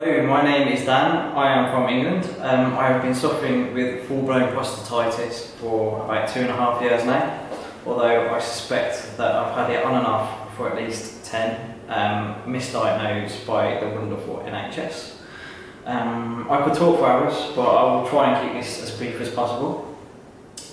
My name is Dan. I am from England. I have been suffering with full-blown prostatitis for about 2.5 years now, although I suspect that I've had it on and off for at least 10, misdiagnosed by the wonderful NHS. I could talk for hours, but I will try and keep this as brief as possible.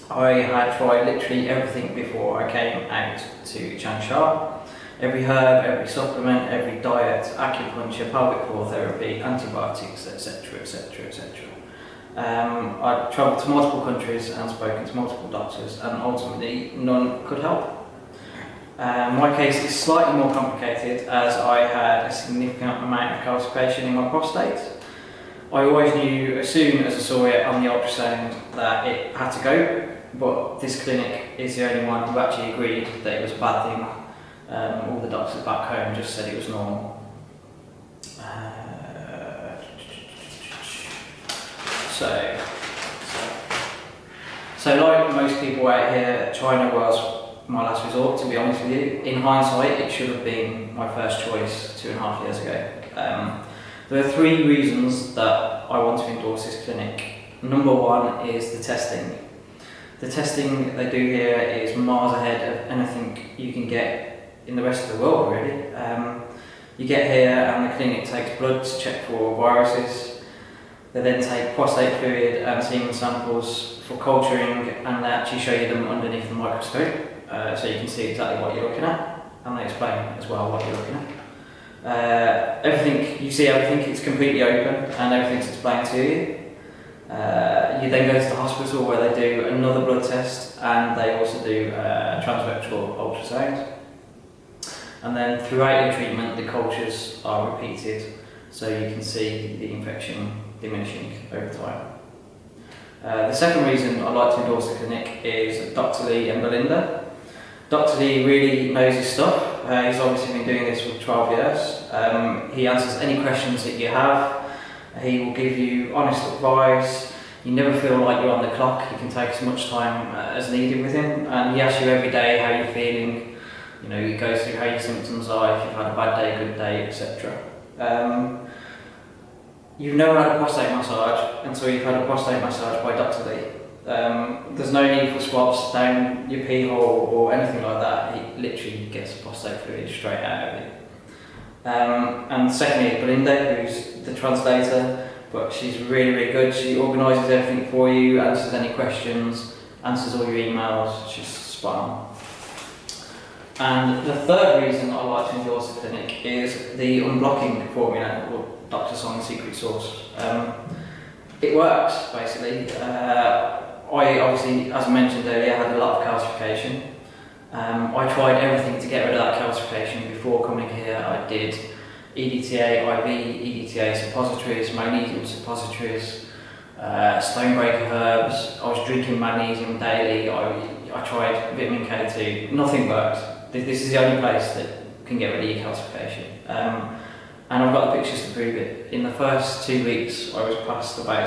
I had tried literally everything before I came out to Changsha. Every herb, every supplement, every diet, acupuncture, pelvic floor therapy, antibiotics, etc, etc, etc. I travelled to multiple countries and spoken to multiple doctors, and ultimately none could help. My case is slightly more complicated, as I had a significant amount of calcification in my prostate. I always knew as soon as I saw it on the ultrasound that it had to go, but this clinic is the only one who actually agreed that it was a bad thing. All the doctors back home just said it was normal. So like most people out here, China was my last resort, to be honest with you. In hindsight, it should have been my first choice 2.5 years ago. There are 3 reasons that I want to endorse this clinic. Number 1 is the testing. The testing they do here is miles ahead of anything you can get in the rest of the world, really. You get here and the clinic takes blood to check for viruses. They then take prostate fluid and semen samples for culturing, and they actually show you them underneath the microscope, so you can see exactly what you're looking at, and they explain as well what you're looking at. You see everything, it's completely open and everything's explained to you. You then go to the hospital where they do another blood test, and they also do transrectal ultrasound. And then throughout your treatment, the cultures are repeated, so you can see the infection diminishing over time. The second reason I like to endorse the clinic is Dr. Lee and Belinda. Dr. Lee really knows his stuff. He's obviously been doing this for 12 years. He answers any questions that you have. He will give you honest advice. You never feel like you're on the clock. You can take as much time as needed with him, and he asks you every day how you're feeling. You know, he goes through how your symptoms are, if you've had a bad day, good day, etc. You've never had a prostate massage until you've had a prostate massage by Dr. Lee. There's no need for swabs down your pee hole or anything like that. He literally gets prostate fluid straight out of it. And secondly, Belinda, who's the translator, but she's really, really good. She organises everything for you, answers any questions, answers all your emails. She's spot on. And the third reason I like to endorse the clinic is the unblocking formula, or Dr. Song's secret sauce. It works, basically. I obviously, as I mentioned earlier, had a lot of calcification. I tried everything to get rid of that calcification before coming here. I did EDTA IV, EDTA suppositories, magnesium suppositories, stonebreaker herbs. I was drinking magnesium daily. I tried vitamin K2. Nothing worked. This is the only place that can get rid of your calcification. And I've got the pictures to prove it. In the first 2 weeks, I was past I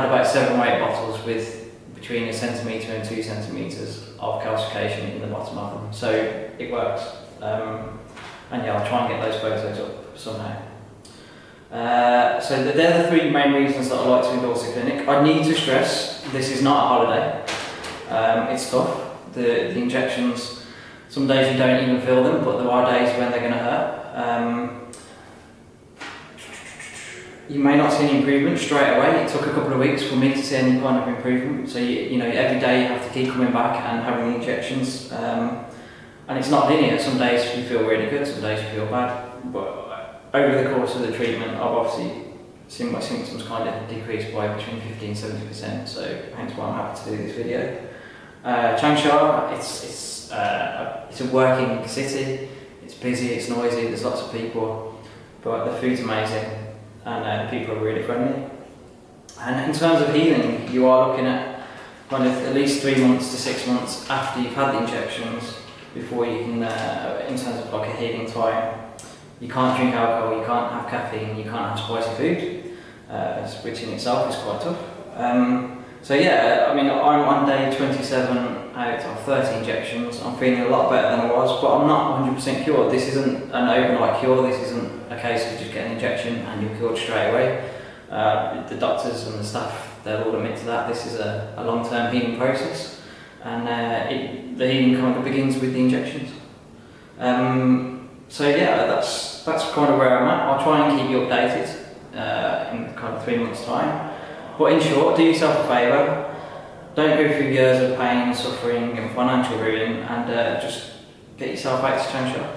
had about 7 or 8 bottles with between 1 centimetre and 2 centimetres of calcification in the bottom of them. So it works. And yeah, I'll try and get those photos up somehow. So they're the 3 main reasons that I like to endorse the clinic. I need to stress, this is not a holiday. It's tough. The injections, some days you don't even feel them, but there are days when they're going to hurt. You may not see any improvement straight away. It took a couple of weeks for me to see any kind of improvement. So you know, every day you have to keep coming back and having the injections. And it's not linear. Some days you feel really good, some days you feel bad. But over the course of the treatment, I've obviously seen my symptoms kind of decrease by between 50 and 70%. So hence why I'm happy to do this video. Changsha, it's a working city. It's busy, it's noisy, there's lots of people, but the food's amazing, and the people are really friendly. And in terms of healing, you are looking at kind of at least 3 months to 6 months after you've had the injections before you can, in terms of like a healing time. You can't drink alcohol, you can't have caffeine, you can't have spicy food, which in itself is quite tough. So yeah, I mean, I'm on day 27 out of 30 injections. I'm feeling a lot better than I was, but I'm not 100% cured. This isn't an overnight cure. This isn't a case of just get an injection and you're cured straight away. The doctors and the staff, they'll all admit to that. This is a long-term healing process, and the healing kind of begins with the injections. So yeah, that's kind of where I'm at. I'll try and keep you updated in kind of 3 months' time. But in short, do yourself a favour. Don't go through years of pain, suffering and financial ruin, and just get yourself out to Chan Shop.